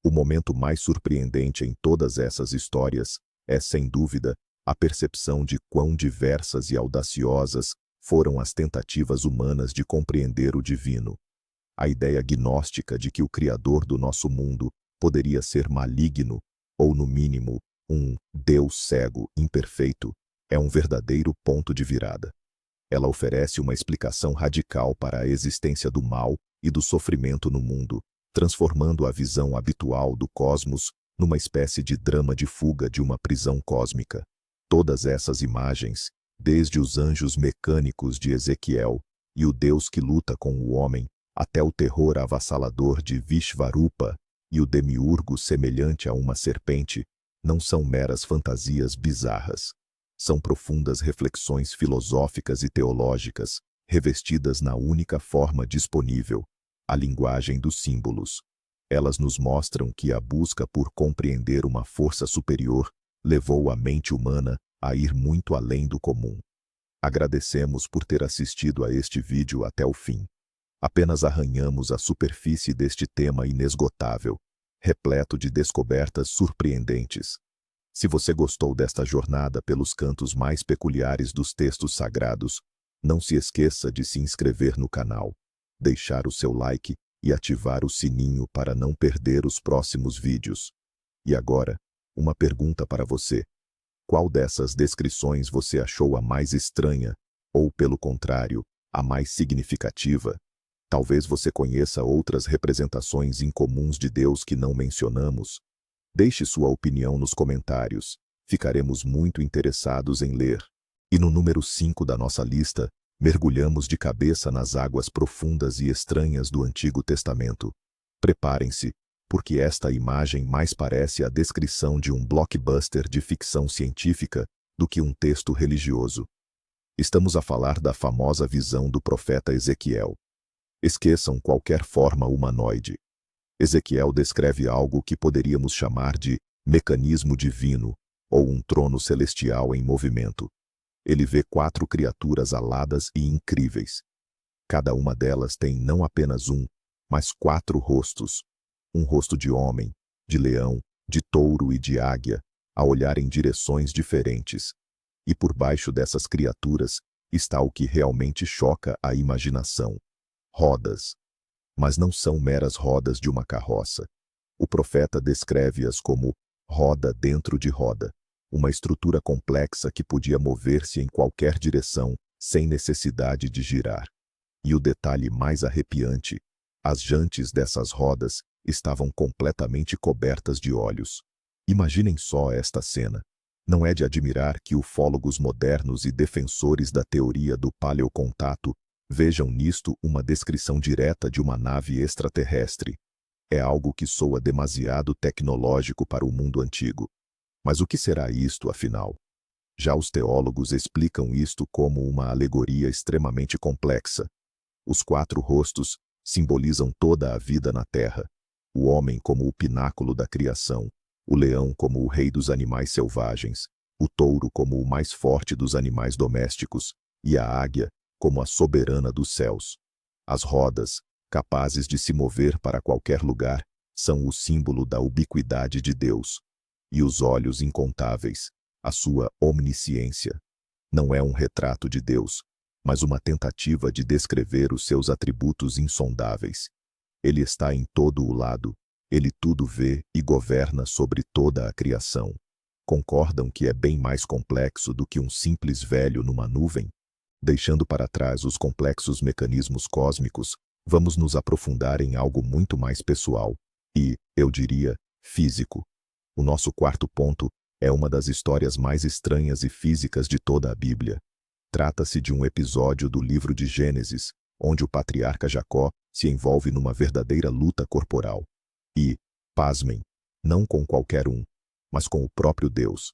O momento mais surpreendente em todas essas histórias é, sem dúvida, a percepção de quão diversas e audaciosas foram as tentativas humanas de compreender o divino. A ideia gnóstica de que o Criador do nosso mundo poderia ser maligno, ou no mínimo, um Deus cego, imperfeito, é um verdadeiro ponto de virada. Ela oferece uma explicação radical para a existência do mal e do sofrimento no mundo, transformando a visão habitual do cosmos numa espécie de drama de fuga de uma prisão cósmica. Todas essas imagens, desde os anjos mecânicos de Ezequiel e o Deus que luta com o homem, até o terror avassalador de Vishvarupa e o demiurgo semelhante a uma serpente, não são meras fantasias bizarras. São profundas reflexões filosóficas e teológicas, revestidas na única forma disponível, a linguagem dos símbolos. Elas nos mostram que a busca por compreender uma força superior levou a mente humana a ir muito além do comum. Agradecemos por ter assistido a este vídeo até o fim. Apenas arranhamos a superfície deste tema inesgotável, repleto de descobertas surpreendentes. Se você gostou desta jornada pelos cantos mais peculiares dos textos sagrados, não se esqueça de se inscrever no canal, deixar o seu like e ativar o sininho para não perder os próximos vídeos. E agora, uma pergunta para você. Qual dessas descrições você achou a mais estranha, ou, pelo contrário, a mais significativa? Talvez você conheça outras representações incomuns de Deus que não mencionamos. Deixe sua opinião nos comentários. Ficaremos muito interessados em ler. E no número 5 da nossa lista, mergulhamos de cabeça nas águas profundas e estranhas do Antigo Testamento. Preparem-se, porque esta imagem mais parece a descrição de um blockbuster de ficção científica do que um texto religioso. Estamos a falar da famosa visão do profeta Ezequiel. Esqueçam qualquer forma humanoide. Ezequiel descreve algo que poderíamos chamar de mecanismo divino ou um trono celestial em movimento. Ele vê 4 criaturas aladas e incríveis. Cada uma delas tem não apenas um, mas 4 rostos. Um rosto de homem, de leão, de touro e de águia, a olhar em direções diferentes. E por baixo dessas criaturas está o que realmente choca a imaginação. Rodas. Mas não são meras rodas de uma carroça. O profeta descreve-as como roda dentro de roda, uma estrutura complexa que podia mover-se em qualquer direção, sem necessidade de girar. E o detalhe mais arrepiante, as jantes dessas rodas estavam completamente cobertas de olhos. Imaginem só esta cena. Não é de admirar que ufólogos modernos e defensores da teoria do paleocontato vejam nisto uma descrição direta de uma nave extraterrestre. É algo que soa demasiado tecnológico para o mundo antigo. Mas o que será isto, afinal? Já os teólogos explicam isto como uma alegoria extremamente complexa. Os 4 rostos simbolizam toda a vida na Terra. O homem como o pináculo da criação, o leão como o rei dos animais selvagens, o touro como o mais forte dos animais domésticos, e a águia como a soberana dos céus. As rodas, capazes de se mover para qualquer lugar, são o símbolo da ubiquidade de Deus. E os olhos incontáveis, a sua omnisciência. Não é um retrato de Deus, mas uma tentativa de descrever os seus atributos insondáveis. Ele está em todo o lado, ele tudo vê e governa sobre toda a criação. Concordam que é bem mais complexo do que um simples velho numa nuvem? Deixando para trás os complexos mecanismos cósmicos, vamos nos aprofundar em algo muito mais pessoal e, eu diria, físico. O nosso 4º ponto é uma das histórias mais estranhas e físicas de toda a Bíblia. Trata-se de um episódio do livro de Gênesis, onde o patriarca Jacó se envolve numa verdadeira luta corporal. E, pasmem, não com qualquer um, mas com o próprio Deus.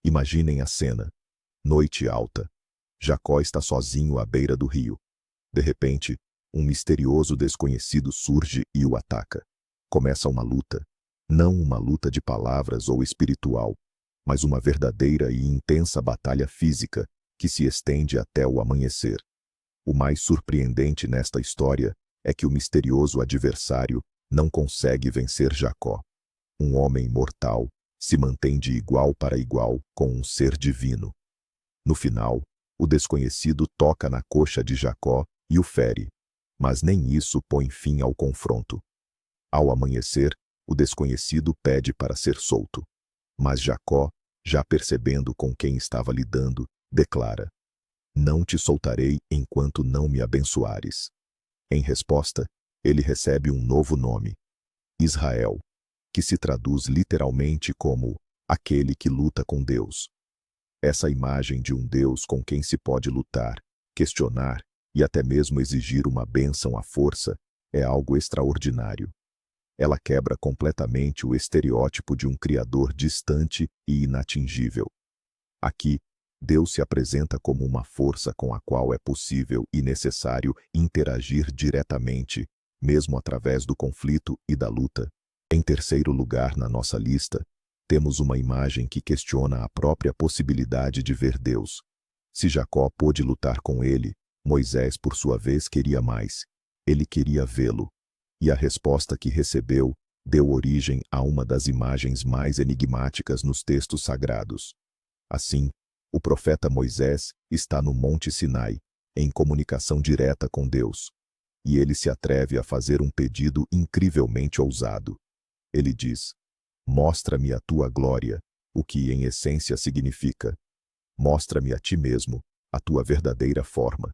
Imaginem a cena. Noite alta. Jacó está sozinho à beira do rio. De repente, um misterioso desconhecido surge e o ataca. Começa uma luta. Não uma luta de palavras ou espiritual, mas uma verdadeira e intensa batalha física que se estende até o amanhecer. O mais surpreendente nesta história é que o misterioso adversário não consegue vencer Jacó. um homem mortal, se mantém de igual para igual com um ser divino. No final, o desconhecido toca na coxa de Jacó e o fere, mas nem isso põe fim ao confronto. Ao amanhecer, o desconhecido pede para ser solto, mas Jacó, já percebendo com quem estava lidando, declara: "Não te soltarei enquanto não me abençoares." Em resposta, ele recebe um novo nome, Israel, que se traduz literalmente como aquele que luta com Deus. Essa imagem de um Deus com quem se pode lutar, questionar e até mesmo exigir uma bênção à força é algo extraordinário. Ela quebra completamente o estereótipo de um Criador distante e inatingível. Aqui, Deus se apresenta como uma força com a qual é possível e necessário interagir diretamente, mesmo através do conflito e da luta. Em terceiro lugar na nossa lista, temos uma imagem que questiona a própria possibilidade de ver Deus. Se Jacó pôde lutar com ele, Moisés, por sua vez, queria mais. Ele queria vê-lo. E a resposta que recebeu deu origem a uma das imagens mais enigmáticas nos textos sagrados. Assim, o profeta Moisés está no Monte Sinai, em comunicação direta com Deus. E ele se atreve a fazer um pedido incrivelmente ousado. Ele diz: "Mostra-me a tua glória", o que em essência significa: "Mostra-me a ti mesmo, a tua verdadeira forma."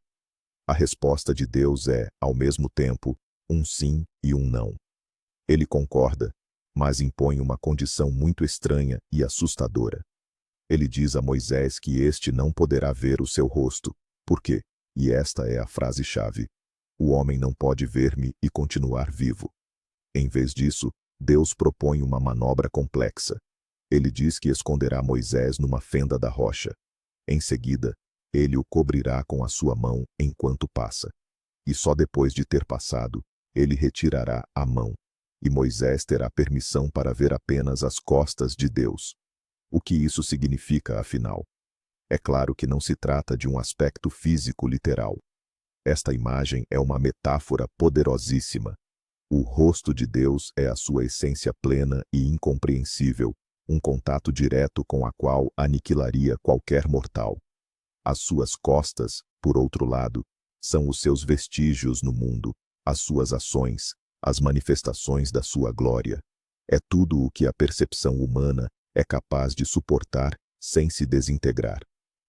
A resposta de Deus é, ao mesmo tempo, um sim e um não. Ele concorda, mas impõe uma condição muito estranha e assustadora. Ele diz a Moisés que este não poderá ver o seu rosto, porque, e esta é a frase-chave, o homem não pode ver-me e continuar vivo. Em vez disso, Deus propõe uma manobra complexa. Ele diz que esconderá Moisés numa fenda da rocha. Em seguida, ele o cobrirá com a sua mão enquanto passa. E só depois de ter passado, ele retirará a mão. E Moisés terá permissão para ver apenas as costas de Deus. O que isso significa, afinal? É claro que não se trata de um aspecto físico literal. Esta imagem é uma metáfora poderosíssima. O rosto de Deus é a sua essência plena e incompreensível, um contato direto com a qual aniquilaria qualquer mortal. As suas costas, por outro lado, são os seus vestígios no mundo, as suas ações, as manifestações da sua glória. É tudo o que a percepção humana é capaz de suportar sem se desintegrar.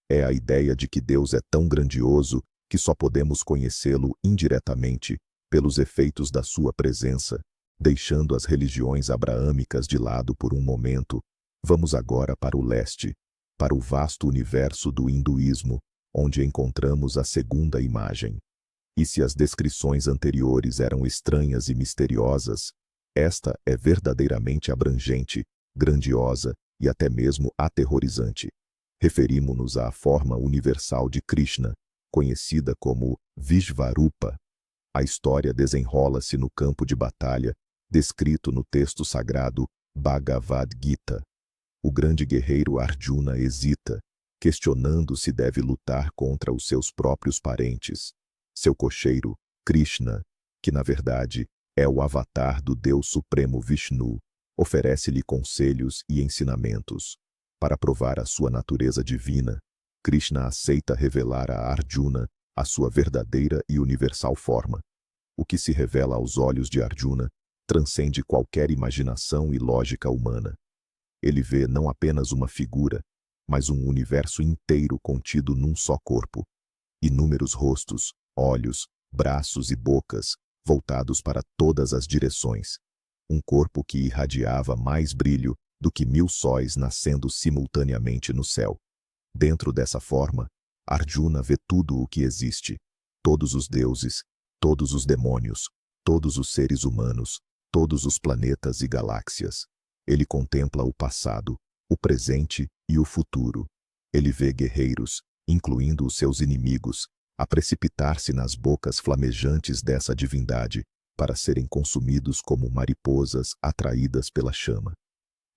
É a ideia de que Deus é tão grandioso que só podemos conhecê-lo indiretamente pelos efeitos da sua presença. Deixando as religiões abraâmicas de lado por um momento, vamos agora para o leste, para o vasto universo do hinduísmo, onde encontramos a segunda imagem. E se as descrições anteriores eram estranhas e misteriosas, esta é verdadeiramente abrangente, grandiosa e até mesmo aterrorizante. Referimos-nos à forma universal de Krishna, conhecida como Vishvarupa. A história desenrola-se no campo de batalha, descrito no texto sagrado Bhagavad Gita. O grande guerreiro Arjuna hesita, questionando se deve lutar contra os seus próprios parentes. Seu cocheiro, Krishna, que na verdade é o avatar do Deus Supremo Vishnu, oferece-lhe conselhos e ensinamentos. Para provar a sua natureza divina, Krishna aceita revelar a Arjuna a sua verdadeira e universal forma. O que se revela aos olhos de Arjuna transcende qualquer imaginação e lógica humana. Ele vê não apenas uma figura, mas um universo inteiro contido num só corpo. Inúmeros rostos, olhos, braços e bocas, voltados para todas as direções. Um corpo que irradiava mais brilho do que 1000 sóis nascendo simultaneamente no céu. Dentro dessa forma, Arjuna vê tudo o que existe, todos os deuses, todos os demônios, todos os seres humanos, todos os planetas e galáxias. Ele contempla o passado, o presente e o futuro. Ele vê guerreiros, incluindo os seus inimigos, a precipitar-se nas bocas flamejantes dessa divindade para serem consumidos como mariposas atraídas pela chama.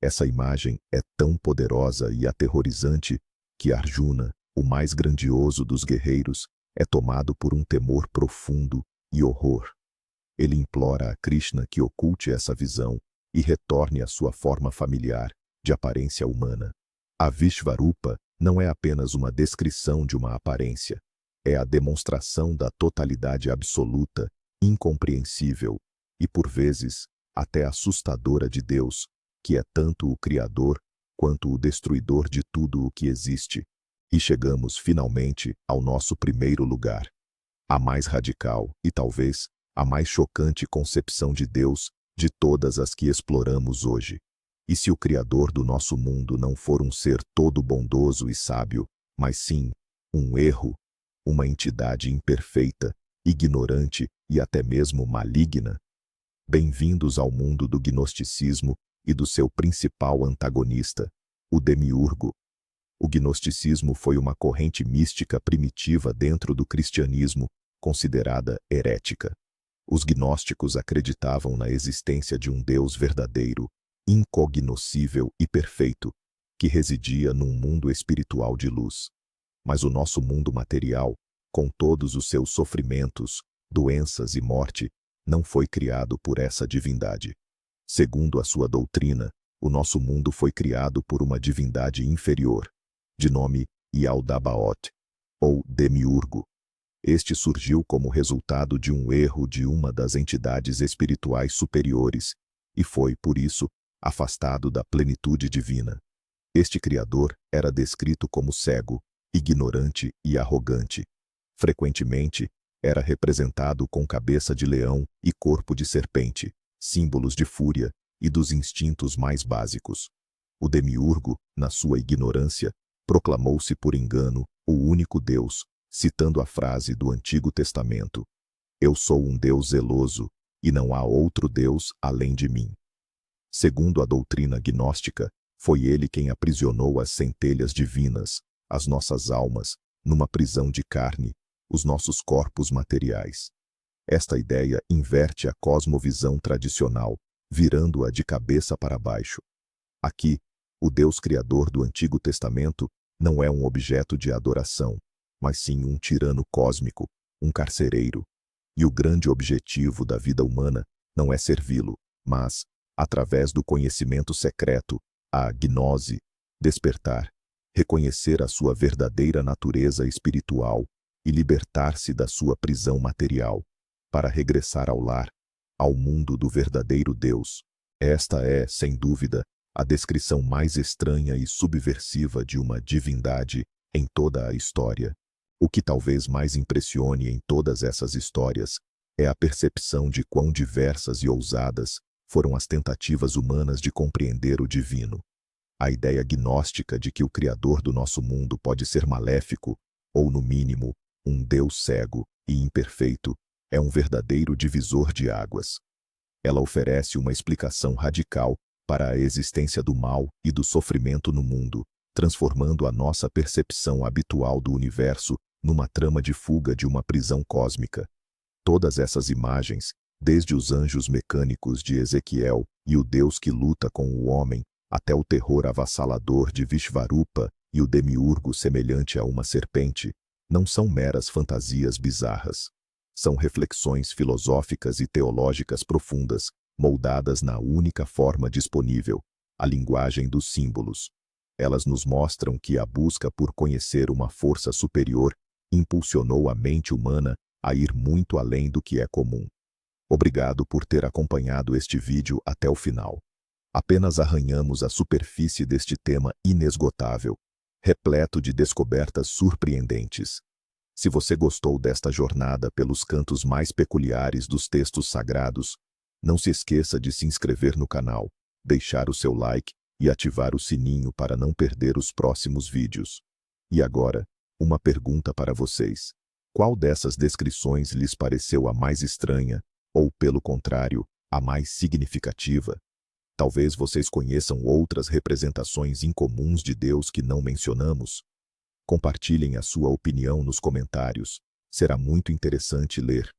Essa imagem é tão poderosa e aterrorizante que Arjuna, o mais grandioso dos guerreiros, é tomado por um temor profundo e horror. Ele implora a Krishna que oculte essa visão, e retorne à sua forma familiar, de aparência humana. A Vishvarupa não é apenas uma descrição de uma aparência, é a demonstração da totalidade absoluta, incompreensível e, por vezes, até assustadora de Deus, que é tanto o Criador quanto o destruidor de tudo o que existe. E chegamos finalmente ao nosso primeiro lugar. A mais radical e talvez a mais chocante concepção de Deus de todas as que exploramos hoje. E se o Criador do nosso mundo não for um ser todo bondoso e sábio, mas sim um erro, uma entidade imperfeita, ignorante e até mesmo maligna? Bem-vindos ao mundo do gnosticismo e do seu principal antagonista, o demiurgo. O gnosticismo foi uma corrente mística primitiva dentro do cristianismo, considerada herética. Os gnósticos acreditavam na existência de um Deus verdadeiro, incognoscível e perfeito, que residia num mundo espiritual de luz. Mas o nosso mundo material, com todos os seus sofrimentos, doenças e morte, não foi criado por essa divindade. Segundo a sua doutrina, o nosso mundo foi criado por uma divindade inferior, de nome Yaldabaoth, ou Demiurgo. Este surgiu como resultado de um erro de uma das entidades espirituais superiores e foi, por isso, afastado da plenitude divina. Este Criador era descrito como cego, ignorante e arrogante. Frequentemente, era representado com cabeça de leão e corpo de serpente, símbolos de fúria e dos instintos mais básicos. O demiurgo, na sua ignorância, proclamou-se por engano o único Deus, citando a frase do Antigo Testamento: "Eu sou um Deus zeloso, e não há outro Deus além de mim." Segundo a doutrina gnóstica, foi ele quem aprisionou as centelhas divinas, as nossas almas, numa prisão de carne, os nossos corpos materiais. Esta ideia inverte a cosmovisão tradicional, virando-a de cabeça para baixo. Aqui, o Deus Criador do Antigo Testamento não é um objeto de adoração, mas sim um tirano cósmico, um carcereiro. E o grande objetivo da vida humana não é servi-lo, mas, através do conhecimento secreto, a gnose, despertar, reconhecer a sua verdadeira natureza espiritual e libertar-se da sua prisão material, para regressar ao lar, ao mundo do verdadeiro Deus. Esta é, sem dúvida, a descrição mais estranha e subversiva de uma divindade em toda a história. O que talvez mais impressione em todas essas histórias é a percepção de quão diversas e ousadas foram as tentativas humanas de compreender o divino. A ideia gnóstica de que o Criador do nosso mundo pode ser maléfico, ou no mínimo, um Deus cego e imperfeito, é um verdadeiro divisor de águas. Ela oferece uma explicação radical para a existência do mal e do sofrimento no mundo, transformando a nossa percepção habitual do universo numa trama de fuga de uma prisão cósmica. Todas essas imagens, desde os anjos mecânicos de Ezequiel e o Deus que luta com o homem, até o terror avassalador de Vishvarupa e o demiurgo semelhante a uma serpente, não são meras fantasias bizarras. São reflexões filosóficas e teológicas profundas, moldadas na única forma disponível, a linguagem dos símbolos. Elas nos mostram que a busca por conhecer uma força superior impulsionou a mente humana a ir muito além do que é comum. Obrigado por ter acompanhado este vídeo até o final. Apenas arranhamos a superfície deste tema inesgotável, repleto de descobertas surpreendentes. Se você gostou desta jornada pelos cantos mais peculiares dos textos sagrados, não se esqueça de se inscrever no canal, deixar o seu like e ativar o sininho para não perder os próximos vídeos. E agora, uma pergunta para vocês. Qual dessas descrições lhes pareceu a mais estranha, ou, pelo contrário, a mais significativa? Talvez vocês conheçam outras representações incomuns de Deus que não mencionamos. Compartilhem a sua opinião nos comentários. Será muito interessante ler.